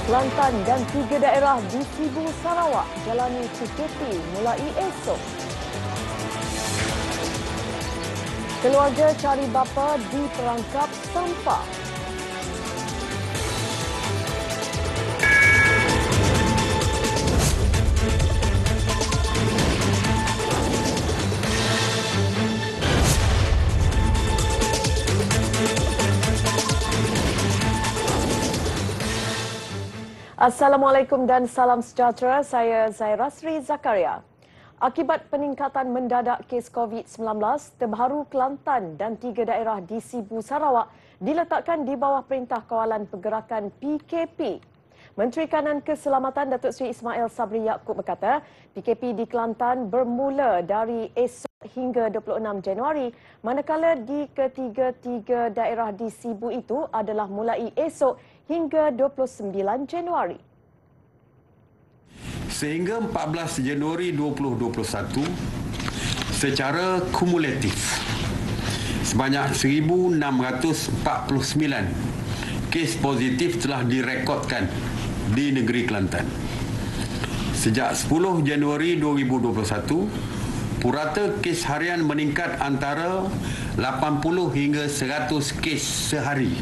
Kelantan dan 3 daerah di Sibu, Sarawak jalani PKP mulai esok. Keluarga cari bapa di perangkap sampah. Assalamualaikum dan salam sejahtera. Saya Zaira Sri Zakaria. Akibat peningkatan mendadak kes COVID-19, terbaru Kelantan dan 3 daerah di Sibu, Sarawak diletakkan di bawah Perintah Kawalan Pergerakan PKP. Menteri Kanan Keselamatan Datuk Seri Ismail Sabri Yaakob berkata, PKP di Kelantan bermula dari esok hingga 26 Januari, manakala di ketiga-tiga daerah di Sibu itu adalah mulai esok hingga 29 Januari. Sehingga 14 Januari 2021, secara kumulatif, sebanyak 1,649 kes positif telah direkodkan di negeri Kelantan. Sejak 10 Januari 2021, purata kes harian meningkat antara 80 hingga 100 kes sehari.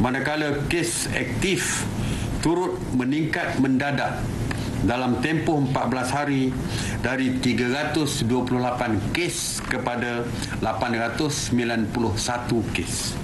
Manakala kes aktif turut meningkat mendadak dalam tempoh 14 hari dari 328 kes kepada 891 kes.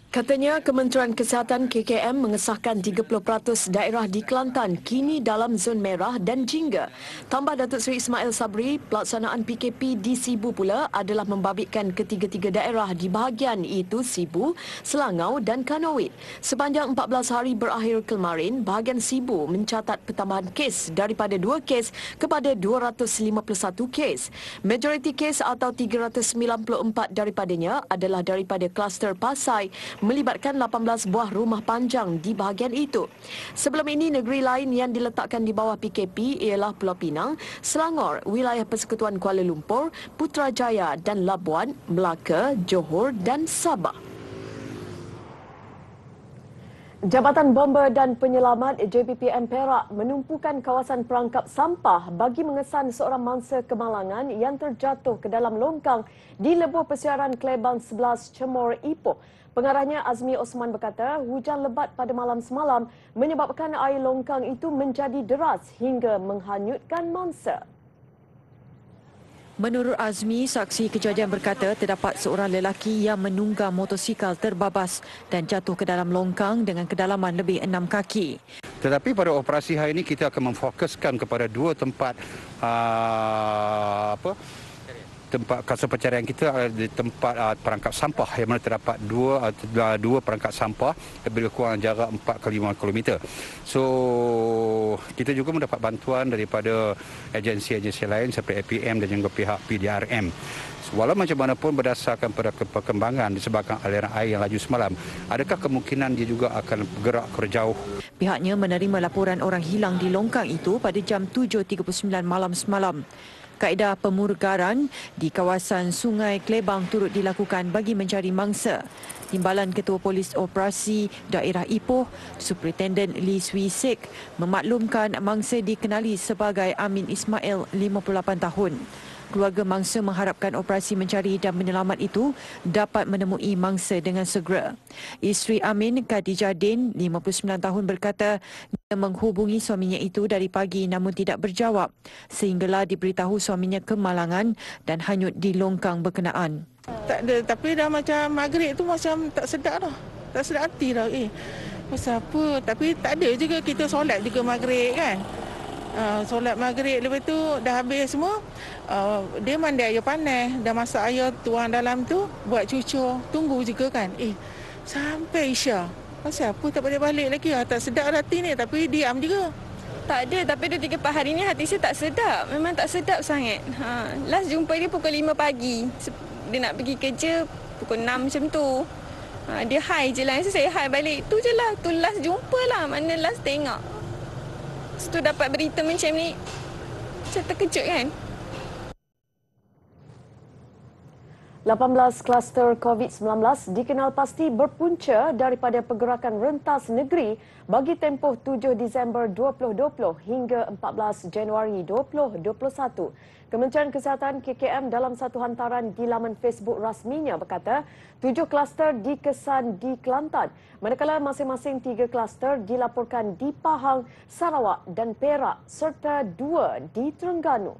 Katanya Kementerian Kesihatan KKM mengesahkan 30% daerah di Kelantan kini dalam zon merah dan jingga. Tambah Datuk Seri Ismail Sabri, pelaksanaan PKP di Sibu pula adalah membabitkan ketiga-tiga daerah di bahagian iaitu Sibu, Selangau dan Kanowit. Sepanjang 14 hari berakhir kemarin, bahagian Sibu mencatat pertambahan kes daripada 2 kes kepada 251 kes. Majoriti kes atau 394 daripadanya adalah daripada kluster Pasai, melibatkan 18 buah rumah panjang di bahagian itu. Sebelum ini, negeri lain yang diletakkan di bawah PKP ialah Pulau Pinang, Selangor, wilayah Persekutuan Kuala Lumpur, Putrajaya dan Labuan, Melaka, Johor dan Sabah. Jabatan Bomber dan Penyelamat JBPM Perak menumpukan kawasan perangkap sampah bagi mengesan seorang mangsa kemalangan yang terjatuh ke dalam longkang di lebuh persiaran Klebang 11 Cemor Ipoh. Pengarahnya Azmi Osman berkata, hujan lebat pada malam semalam menyebabkan air longkang itu menjadi deras hingga menghanyutkan mangsa. Menurut Azmi, saksi kejadian berkata terdapat seorang lelaki yang menunggang motosikal terbabas dan jatuh ke dalam longkang dengan kedalaman lebih 6 kaki. Tetapi pada operasi hari ini kita akan memfokuskan kepada 2 tempat tempat kawasan pencarian kita di tempat perangkap sampah yang mana terdapat dua perangkap sampah lebih kurang jarak 4 ke 5 km. So kita juga mendapat bantuan daripada agensi-agensi lain seperti APM dan juga pihak PDRM. Walau macam mana pun berdasarkan pada perkembangan disebabkan aliran air yang laju semalam, adakah kemungkinan dia juga akan bergerak ke jauh? Pihaknya menerima laporan orang hilang di longkang itu pada jam 7.39 malam semalam. Kaedah pemurgaran di kawasan Sungai Klebang turut dilakukan bagi mencari mangsa. Timbalan Ketua Polis Operasi Daerah Ipoh, Superintendent Lee Swee Sik, memaklumkan mangsa dikenali sebagai Amin Ismail, 58 tahun. Keluarga mangsa mengharapkan operasi mencari dan menyelamat itu dapat menemui mangsa dengan segera. Isteri Amin, Khadijah Din, 59 tahun berkata dia menghubungi suaminya itu dari pagi namun tidak berjawab sehinggalah diberitahu suaminya kemalangan dan hanyut di longkang berkenaan. Tak ada, tapi dah macam maghrib tu macam tak sedap dah. Tak sedap hati dah. Pasal apa? Tapi tak ada juga, kita solat juga maghrib kan. Solat maghrib lepas tu dah habis semua, dia mandi air panas, dah masak air tuang dalam tu buat cucur, tunggu juga kan sampai Isya. Pasal apa tak balik lagi? Tak sedap hati ni, tapi diam juga. Tak ada, tapi 2-3 hari ni hati saya tak sedap. Memang tak sedap sangat. Last jumpa dia pukul 5 pagi. Dia nak pergi kerja pukul 6 macam tu. Dia hi je lah. Saya hi balik. Tu je lah. Tu last jumpa lah. Mana last tengok. Lepas tu dapat berita macam ni, macam terkejut kan. 18 kluster COVID-19 dikenal pasti berpunca daripada pergerakan rentas negeri bagi tempoh 7 Disember 2020 hingga 14 Januari 2021. Kementerian Kesihatan KKM dalam satu hantaran di laman Facebook rasminya berkata 7 kluster dikesan di Kelantan, manakala masing-masing 3 kluster dilaporkan di Pahang, Sarawak dan Perak serta 2 di Terengganu.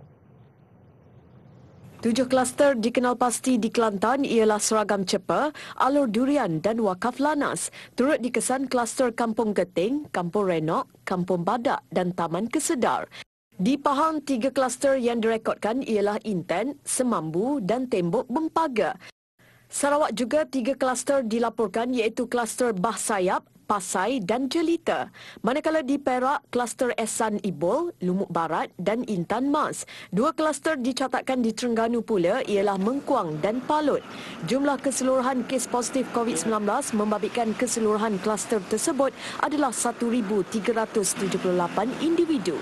7 kluster dikenal pasti di Kelantan ialah Seragam Cepa, Alur Durian dan Wakaf Lanas. Turut dikesan kluster Kampung Geting, Kampung Renok, Kampung Badak dan Taman Kesedar. Di Pahang, 3 kluster yang direkodkan ialah Inten, Semambu dan Tembok Bempaga. Sarawak juga 3 kluster dilaporkan iaitu kluster Bah Sayap, Pasai dan Jelita. Manakala di Perak, kluster Ehsan Ibol, Lumuk Barat dan Intan Mas. 2 kluster dicatatkan di Terengganu pula ialah Mengkuang dan Palut. Jumlah keseluruhan kes positif COVID-19 membabitkan keseluruhan kluster tersebut adalah 1,378 individu.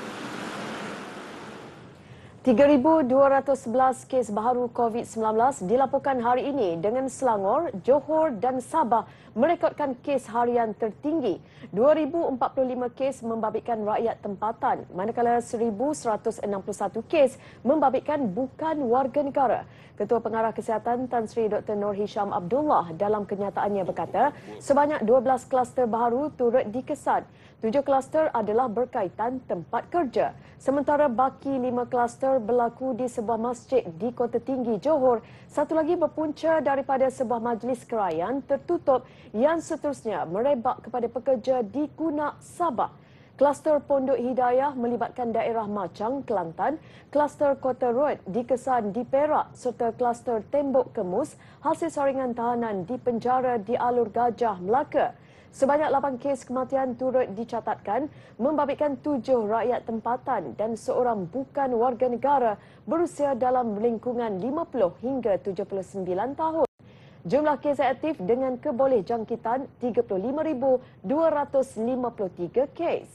3,211 kes baharu COVID-19 dilaporkan hari ini dengan Selangor, Johor dan Sabah merekodkan kes harian tertinggi. 2,045 kes membabitkan rakyat tempatan, manakala 1,161 kes membabitkan bukan warga negara. Ketua Pengarah Kesihatan Tan Sri Dr. Nur Hisham Abdullah dalam kenyataannya berkata, sebanyak 12 kluster baharu turut dikesan. 7 kluster adalah berkaitan tempat kerja. Sementara baki 5 kluster berlaku di sebuah masjid di Kota Tinggi, Johor. Satu lagi berpunca daripada sebuah majlis kerajaan tertutup yang seterusnya merebak kepada pekerja di Kunak, Sabah. Kluster Pondok Hidayah melibatkan daerah Macang, Kelantan, kluster Kota Road dikesan di Perak serta kluster Tembok Kemus hasil saringan tahanan di penjara di Alur Gajah, Melaka. Sebanyak 8 kes kematian turut dicatatkan membabitkan 7 rakyat tempatan dan seorang bukan warga negara berusia dalam lingkungan 50 hingga 79 tahun. Jumlah kes aktif dengan keboleh jangkitan 35,253 kes.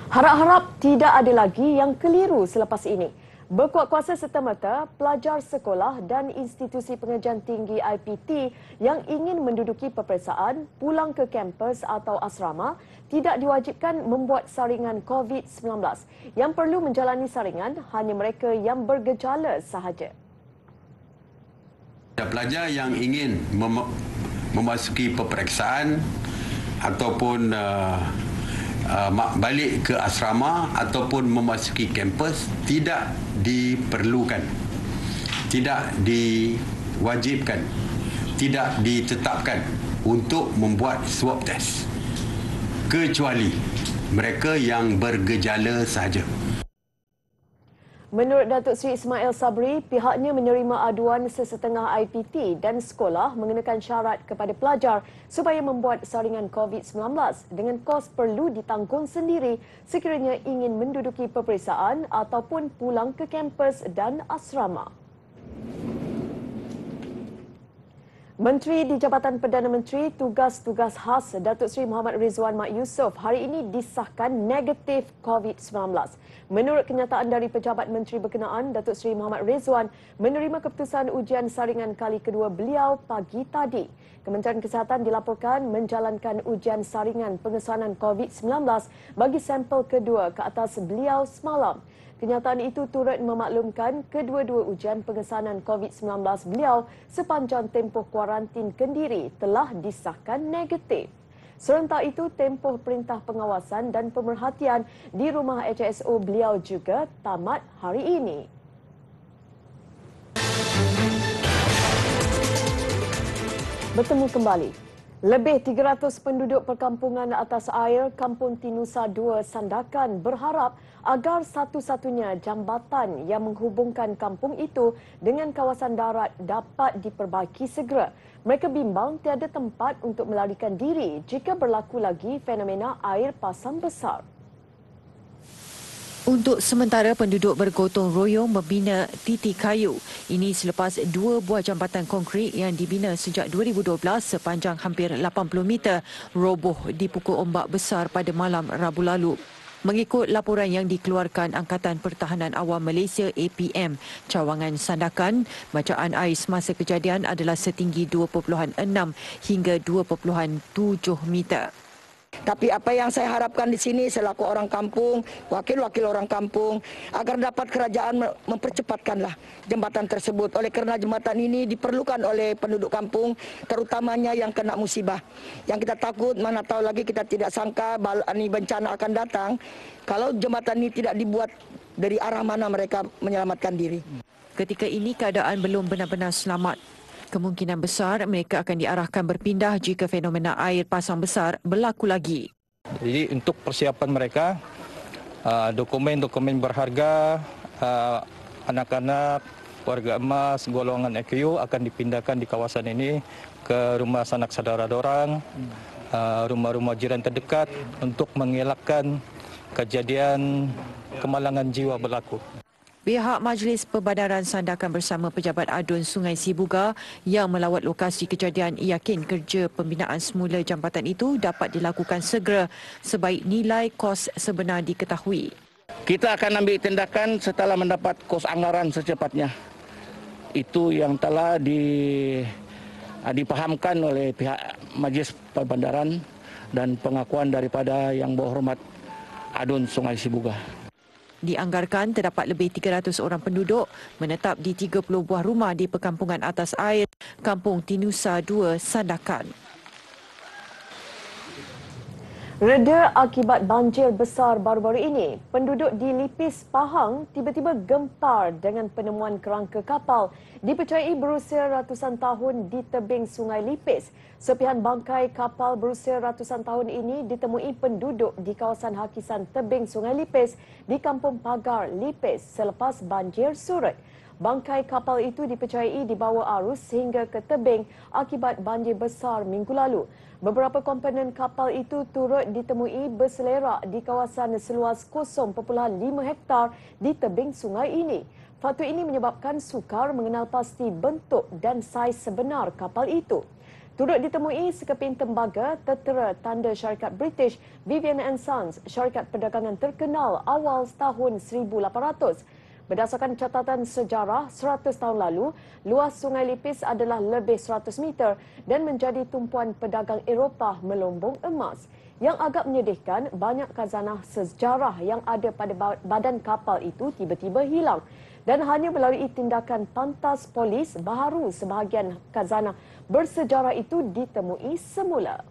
Harap-harap tidak ada lagi yang keliru selepas ini. Berkuat kuasa serta-merta, pelajar sekolah dan institusi pengajian tinggi IPT yang ingin menduduki peperiksaan, pulang ke kampus atau asrama tidak diwajibkan membuat saringan COVID-19. Yang perlu menjalani saringan hanya mereka yang bergejala sahaja. Pelajar yang ingin memasuki peperiksaan ataupun balik ke asrama ataupun memasuki kampus tidak diperlukan, tidak diwajibkan, tidak ditetapkan untuk membuat swab test kecuali mereka yang bergejala sahaja. Menurut Datuk Seri Ismail Sabri, pihaknya menerima aduan sesetengah IPT dan sekolah mengenakan syarat kepada pelajar supaya membuat saringan COVID-19 dengan kos perlu ditanggung sendiri sekiranya ingin menduduki peperiksaan ataupun pulang ke kampus dan asrama. Menteri di Jabatan Perdana Menteri Tugas-Tugas Khas Datuk Seri Muhammad Rizwan Mak Yusof hari ini disahkan negatif COVID-19. Menurut kenyataan dari pejabat menteri berkenaan, Datuk Seri Muhammad Rizwan menerima keputusan ujian saringan kali kedua beliau pagi tadi. Kementerian Kesihatan dilaporkan menjalankan ujian saringan pengesanan COVID-19 bagi sampel kedua ke atas beliau semalam. Kenyataan itu turut memaklumkan kedua-dua ujian pengesanan COVID-19 beliau sepanjang tempoh kuarantin Kendiri telah disahkan negatif. Serentak itu, tempoh perintah pengawasan dan pemerhatian di rumah HSO beliau juga tamat hari ini. Bertemu kembali. Lebih 300 penduduk perkampungan atas air Kampung Tinusa 2 Sandakan berharap agar satu-satunya jambatan yang menghubungkan kampung itu dengan kawasan darat dapat diperbaiki segera. Mereka bimbang tiada tempat untuk melarikan diri jika berlaku lagi fenomena air pasang besar. Untuk sementara, penduduk bergotong royong membina titik kayu. Ini selepas 2 buah jambatan konkrit yang dibina sejak 2012 sepanjang hampir 80 meter roboh dipukul ombak besar pada malam Rabu lalu. Mengikut laporan yang dikeluarkan Angkatan Pertahanan Awam Malaysia APM, cawangan Sandakan, bacaan air semasa kejadian adalah setinggi 2.6 hingga 2.7 meter. Tapi apa yang saya harapkan di sini selaku orang kampung, wakil-wakil orang kampung, agar dapat kerajaan mempercepatkanlah jembatan tersebut. Oleh kerana jembatan ini diperlukan oleh penduduk kampung, terutamanya yang kena musibah. Yang kita takut, mana tahu lagi kita tidak sangka ini bencana akan datang. Kalau jembatan ini tidak dibuat, dari arah mana mereka menyelamatkan diri. Ketika ini keadaan belum benar-benar selamat. Kemungkinan besar mereka akan diarahkan berpindah jika fenomena air pasang besar berlaku lagi. Jadi untuk persiapan mereka, dokumen-dokumen berharga, anak-anak, warga emas, golongan EQ akan dipindahkan di kawasan ini ke rumah sanak saudara dorang, rumah-rumah jiran terdekat untuk mengelakkan kejadian kemalangan jiwa berlaku. Pihak Majlis Perbadaran Sandakan bersama Pejabat Adun Sungai Sibuga yang melawat lokasi kejadian yakin kerja pembinaan semula jambatan itu dapat dilakukan segera sebaik nilai kos sebenar diketahui. Kita akan ambil tindakan setelah mendapat kos anggaran secepatnya. Itu yang telah dipahamkan oleh pihak Majlis Perbandaran dan pengakuan daripada Yang Berhormat Adun Sungai Sibuga. Dianggarkan terdapat lebih 300 orang penduduk menetap di 30 buah rumah di perkampungan atas air Kampung Tinusa 2, Sandakan. Reda akibat banjir besar baru-baru ini, penduduk di Lipis, Pahang tiba-tiba gempar dengan penemuan kerangka kapal dipercayai berusia ratusan tahun di tebing Sungai Lipis. Serpihan bangkai kapal berusia ratusan tahun ini ditemui penduduk di kawasan hakisan tebing Sungai Lipis di Kampung Pagar, Lipis selepas banjir surut. Bangkai kapal itu dipercayai dibawa arus sehingga ke tebing akibat banjir besar minggu lalu. Beberapa komponen kapal itu turut ditemui berselerak di kawasan seluas 0.5 hektar di tebing sungai ini. Faktor ini menyebabkan sukar mengenal pasti bentuk dan saiz sebenar kapal itu. Turut ditemui sekeping tembaga tertera tanda syarikat British Vivian & Sons, syarikat perdagangan terkenal awal tahun 1800. Berdasarkan catatan sejarah 100 tahun lalu, luas Sungai Lipis adalah lebih 100 meter dan menjadi tumpuan pedagang Eropah melombong emas. Yang agak menyedihkan, banyak khazanah sejarah yang ada pada badan kapal itu tiba-tiba hilang. Dan hanya melalui tindakan pantas polis baharu sebahagian khazanah bersejarah itu ditemui semula.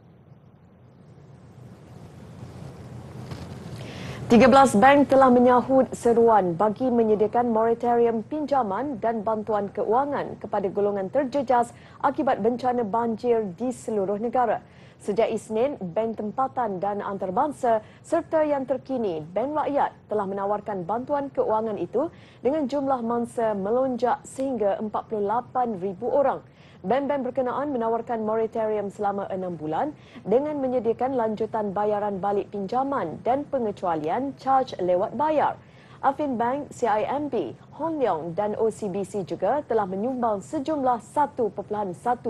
13 bank telah menyahut seruan bagi menyediakan moratorium pinjaman dan bantuan keuangan kepada golongan terjejas akibat bencana banjir di seluruh negara. Sejak Isnin, bank tempatan dan antarabangsa serta yang terkini, bank rakyat telah menawarkan bantuan keuangan itu dengan jumlah mangsa melonjak sehingga 48,000 orang. Bank-bank berkenaan menawarkan moratorium selama 6 bulan dengan menyediakan lanjutan bayaran balik pinjaman dan pengecualian caj lewat bayar. Affinbank, CIMB, Hong Leong dan OCBC juga telah menyumbang sejumlah 1.1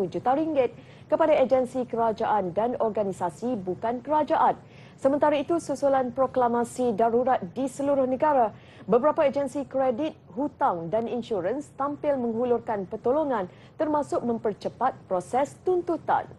juta ringgit kepada agensi kerajaan dan organisasi bukan kerajaan. Sementara itu, susulan proklamasi darurat di seluruh negara, beberapa agensi kredit, hutang dan insurans tampil menghulurkan pertolongan termasuk mempercepat proses tuntutan.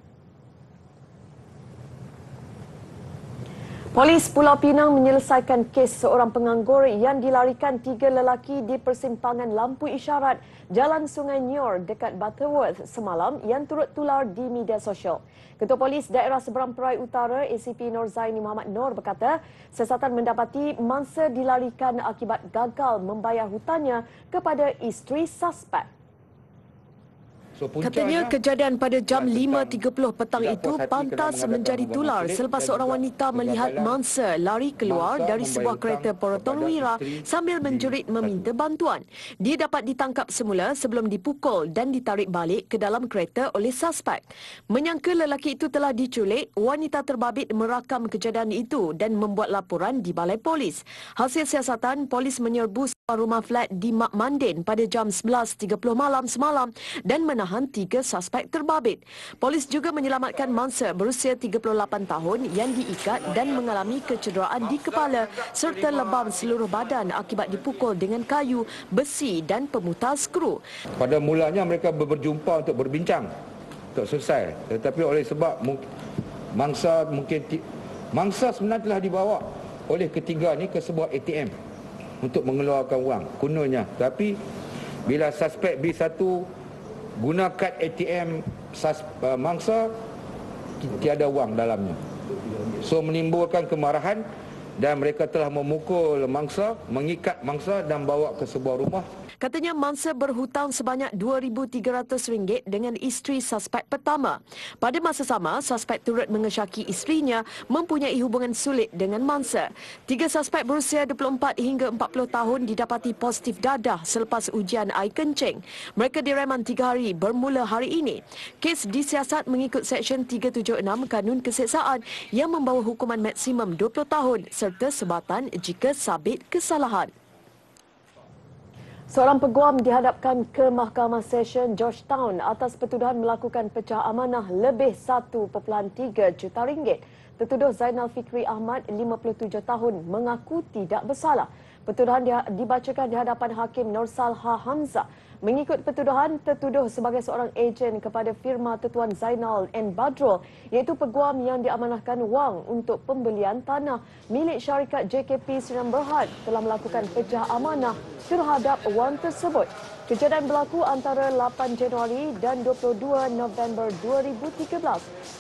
Polis Pulau Pinang menyelesaikan kes seorang penganggur yang dilarikan 3 lelaki di persimpangan lampu isyarat Jalan Sungai Nyor dekat Butterworth semalam yang turut tular di media sosial. Ketua Polis Daerah Seberang Perai Utara ACP Nur Zaini Muhammad Nur berkata, siasatan mendapati mangsa dilarikan akibat gagal membayar hutangnya kepada isteri suspek. Katanya kejadian pada jam 5.30 petang itu pantas menjadi tular selepas seorang wanita melihat mangsa lari keluar dari sebuah kereta Poroton Wira sambil menjerit meminta bantuan. Dia dapat ditangkap semula sebelum dipukul dan ditarik balik ke dalam kereta oleh suspek. Menyangka lelaki itu telah diculik, wanita terbabit merakam kejadian itu dan membuat laporan di balai polis. Hasil siasatan, polis menyerbu sebuah rumah flat di Mak Mandin pada jam 11.30 malam semalam dan menahan 3 suspek terbabit. Polis juga menyelamatkan mangsa berusia 38 tahun yang diikat dan mengalami kecederaan di kepala serta lebam seluruh badan akibat dipukul dengan kayu, besi dan pemutar skru. Pada mulanya mereka berjumpa untuk berbincang, untuk selesai. Tetapi oleh sebab mangsa sebenarnya telah dibawa oleh ketiga ni ke sebuah ATM untuk mengeluarkan wang kononnya. Tapi bila suspek B1 guna kad ATM mangsa, tiada wang dalamnya. So menimbulkan kemarahan dan mereka telah memukul mangsa, mengikat mangsa dan bawa ke sebuah rumah. Katanya mangsa berhutang sebanyak RM2,300 dengan isteri suspek pertama. Pada masa sama, suspek turut mengesyaki isterinya mempunyai hubungan sulit dengan mangsa. 3 suspek berusia 24 hingga 40 tahun didapati positif dadah selepas ujian air kencing. Mereka direman 3 hari bermula hari ini. Kes disiasat mengikut Seksyen 376 Kanun Keseksaan yang membawa hukuman maksimum 20 tahun serta sebatan jika sabit kesalahan. Seorang peguam dihadapkan ke Mahkamah Session Georgetown atas pertuduhan melakukan pecah amanah lebih 1.3 juta ringgit. Tertuduh Zainal Fikri Ahmad, 57 tahun, mengaku tidak bersalah. Pertuduhan dibacakan di hadapan Hakim Nursal H. Hamzah. Mengikut pertuduhan, tertuduh sebagai seorang ejen kepada firma Tuan Zainal N. Badrul, iaitu peguam yang diamanahkan wang untuk pembelian tanah milik syarikat JKP Sdn Bhd telah melakukan pecah amanah terhadap wang tersebut. Kejadian berlaku antara 8 Januari dan 22 November 2013.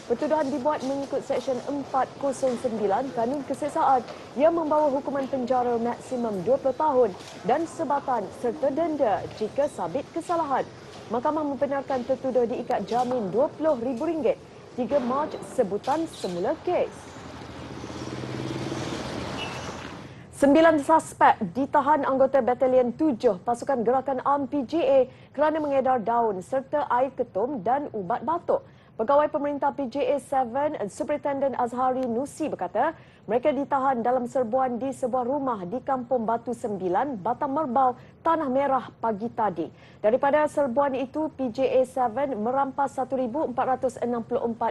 Pertuduhan dibuat mengikut Seksyen 409 Kanun Keseksaan yang membawa hukuman penjara maksimum 20 tahun dan sebatan serta denda jika sabit kesalahan. Mahkamah membenarkan tertuduh diikat jamin RM20,000. 3 Mac sebutan semula kes. 9 suspek ditahan anggota Batalion 7 Pasukan Gerakan Am PGA kerana mengedar daun serta air ketum dan ubat batuk. Pegawai Pemerintah PGA 7, Superintendent Azhari Nusi berkata, mereka ditahan dalam serbuan di sebuah rumah di Kampung Batu 9, Batam Merbau, Tanah Merah pagi tadi. Daripada serbuan itu, PGA 7 merampas 1,464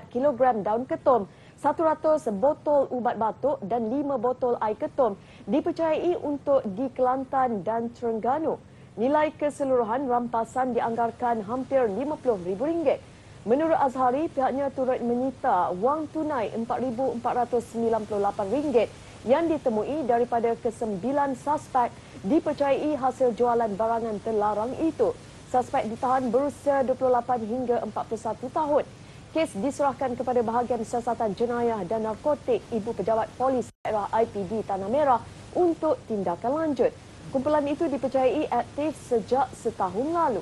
kilogram daun ketum, 100 botol ubat batuk dan 5 botol air ketum dipercayai untuk di Kelantan dan Terengganu. Nilai keseluruhan rampasan dianggarkan hampir RM50,000. Menurut Azhari, pihaknya turut menyita wang tunai RM4,498 yang ditemui daripada ke-9 suspek dipercayai hasil jualan barangan terlarang itu. Suspek ditahan berusia 28 hingga 41 tahun. Kes diserahkan kepada Bahagian Siasatan Jenayah dan Narkotik Ibu Pejabat Polis Daerah IPD Tanah Merah untuk tindakan lanjut. Kumpulan itu dipercayai aktif sejak setahun lalu.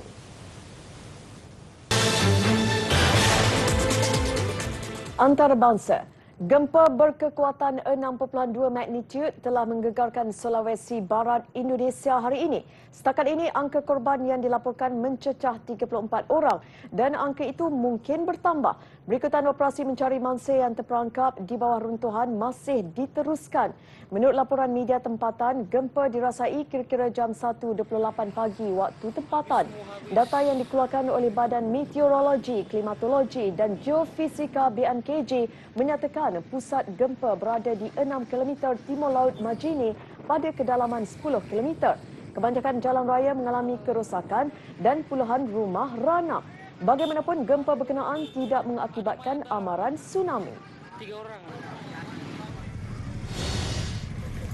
Antarabangsa, gempa berkekuatan 6.2 magnitud telah menggegarkan Sulawesi Barat, Indonesia hari ini. Setakat ini, angka korban yang dilaporkan mencecah 34 orang dan angka itu mungkin bertambah. Berikutan operasi mencari mangsa yang terperangkap di bawah runtuhan masih diteruskan. Menurut laporan media tempatan, gempa dirasai kira-kira jam 1.28 pagi waktu tempatan. Data yang dikeluarkan oleh Badan Meteorologi, Klimatologi dan Geofisika BMKG menyatakan pusat gempa berada di 6 km timur laut Majini pada kedalaman 10 km. Kebanyakan jalan raya mengalami kerosakan dan puluhan rumah rana. Bagaimanapun, gempa berkenaan tidak mengakibatkan amaran tsunami.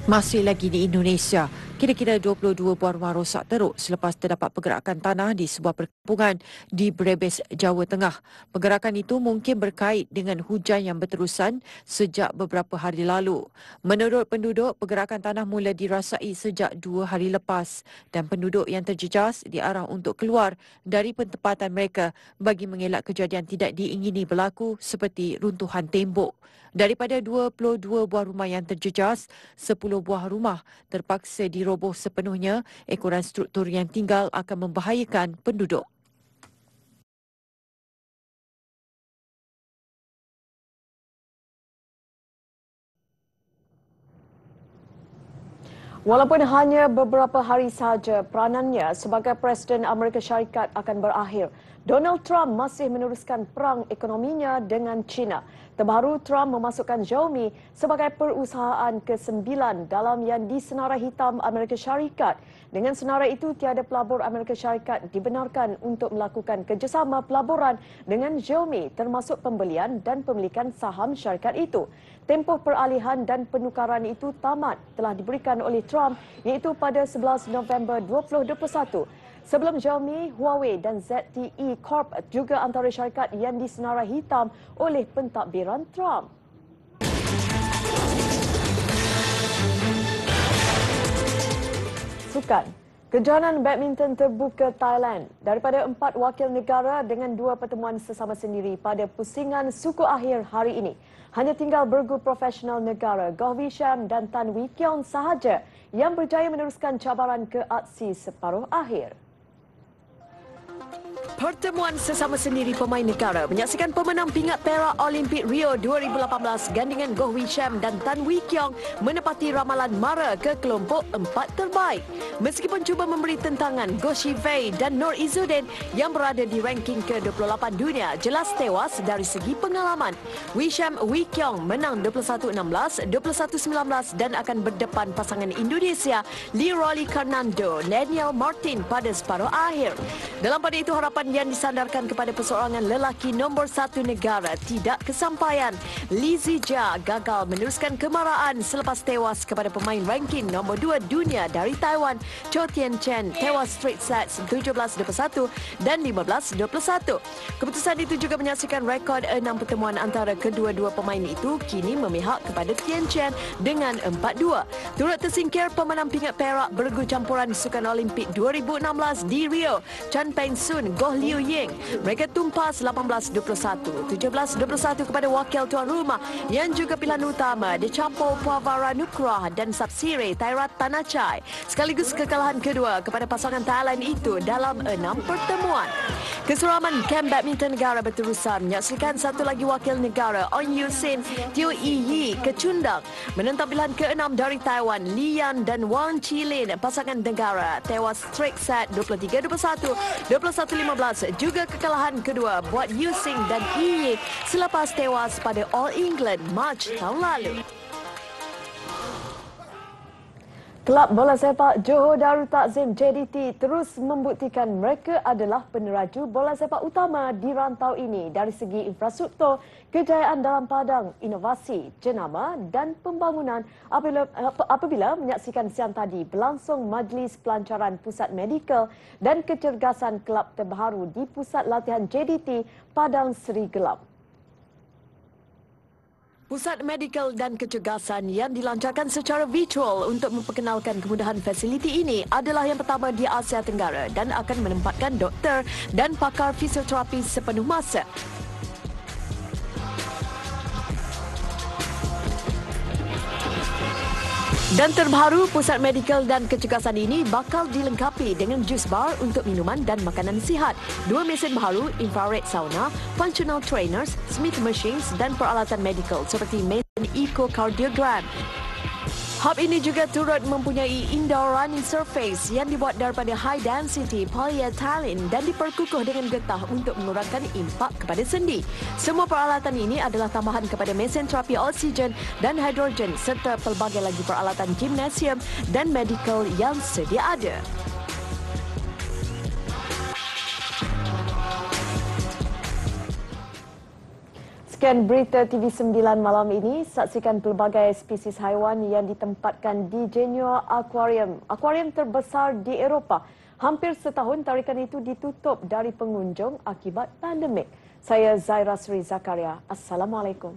Masih lagi di Indonesia, kira-kira 22 buah rumah rosak teruk selepas terdapat pergerakan tanah di sebuah perkampungan di Brebes, Jawa Tengah. Pergerakan itu mungkin berkait dengan hujan yang berterusan sejak beberapa hari lalu. Menurut penduduk, pergerakan tanah mula dirasai sejak 2 hari lepas dan penduduk yang terjejas diarah untuk keluar dari pentempatan mereka bagi mengelak kejadian tidak diingini berlaku seperti runtuhan tembok. Daripada 22 buah rumah yang terjejas, 10 buah rumah terpaksa diroboh sepenuhnya. Ekoran struktur yang tinggal akan membahayakan penduduk. Walaupun hanya beberapa hari sahaja peranannya sebagai Presiden Amerika Syarikat akan berakhir, Donald Trump masih meneruskan perang ekonominya dengan China. Terbaru, Trump memasukkan Xiaomi sebagai perusahaan ke-9 dalam yang disenarai hitam Amerika Syarikat. Dengan senarai itu, tiada pelabur Amerika Syarikat dibenarkan untuk melakukan kerjasama pelaburan dengan Xiaomi termasuk pembelian dan pemilikan saham syarikat itu. Tempoh peralihan dan penukaran itu tamat telah diberikan oleh Trump iaitu pada 11 November 2021. Sebelum Xiaomi, Huawei dan ZTE Corp juga antara syarikat yang disenarai hitam oleh pentadbiran Trump. Sukan. Kejohanan badminton terbuka Thailand daripada 4 wakil negara dengan 2 pertemuan sesama sendiri pada pusingan suku akhir hari ini. Hanya tinggal bergu profesional negara Goh Wee Cham dan Tan Wee Kiong sahaja yang berjaya meneruskan cabaran ke aksi separuh akhir. Pertemuan sesama sendiri pemain negara menyaksikan pemenang pingat perak Olimpik Rio 2018 gandingan Goh Wee Cham dan Tan Wee Kiong menepati ramalan mara ke kelompok 4 terbaik. Meskipun cuba memberi tentangan, Goh Shi Wei dan Nur Izzuddin yang berada di ranking ke-28 dunia jelas tewas dari segi pengalaman. Wee Cham Wee Kiong menang 21-16, 21-19 dan akan berdepan pasangan Indonesia Leroy Fernando, Daniel Martin pada separuh akhir. Dalam pada itu, harapan yang disandarkan kepada perseorangan lelaki nombor 1 negara tidak kesampaian. Li Zijia gagal meneruskan kemaraan selepas tewas kepada pemain ranking nombor 2 dunia dari Taiwan, Cho Tien Chen, tewas straight sets 17-21 dan 15-21. Keputusan itu juga menyaksikan rekod 6 pertemuan antara kedua-dua pemain itu kini memihak kepada Tien Chen dengan 4-2. Turut tersingkir pemenang pingat perak bergu campuran Sukan Olimpik 2016 di Rio, Chan Peng Sun, Goh Liu Ying. Mereka tumpas 18-21, 17-21 kepada wakil tuan rumah yang juga pilihan utama Dechapo Puavara Nukrah dan Sapsire Thairat Tanachai. Sekaligus kekalahan kedua kepada pasangan Thailand itu dalam 6 pertemuan. Keseraman kem badminton negara berterusan menyaksikan satu lagi wakil negara On Yu Sin, Teo Yi Yi kecundang menentang pilihan ke-6 dari Taiwan, Lian dan Wang Qilin. Pasangan negara tewas straight set 23-21, 21-15. Juga kekalahan kedua buat Yu Sing dan Yi Yi selepas tewas pada All England Mac tahun lalu. Kelab bola sepak Johor Darul Takzim JDT terus membuktikan mereka adalah peneraju bola sepak utama di rantau ini dari segi infrastruktur, kejayaan dalam padang, inovasi, jenama dan pembangunan. Apabila menyaksikan siang tadi berlangsung majlis pelancaran Pusat Medikal dan Kecergasan kelab terbaru di Pusat Latihan JDT Padang Seri Gelap. Pusat Medikal dan Kecergasan yang dilancarkan secara virtual untuk memperkenalkan kemudahan fasiliti ini adalah yang pertama di Asia Tenggara dan akan menempatkan doktor dan pakar fisioterapi sepenuh masa. Dan terbaru, Pusat Medikal dan Kecergasan ini bakal dilengkapi dengan jus bar untuk minuman dan makanan sihat, 2 mesin baru, infrared sauna, functional trainers, Smith machines dan peralatan medikal seperti mesin echocardiogram. Hub ini juga turut mempunyai indoor running surface yang dibuat daripada high density polyethylene dan diperkukuh dengan getah untuk mengurangkan impak kepada sendi. Semua peralatan ini adalah tambahan kepada mesin terapi oksigen dan hidrogen serta pelbagai lagi peralatan gimnasium dan medikal yang sedia ada. Sekian berita TV9 malam ini. Saksikan pelbagai spesies haiwan yang ditempatkan di Genua Aquarium, akuarium terbesar di Eropah. Hampir setahun tarikan itu ditutup dari pengunjung akibat pandemik. Saya Zaira Sri Zakaria. Assalamualaikum.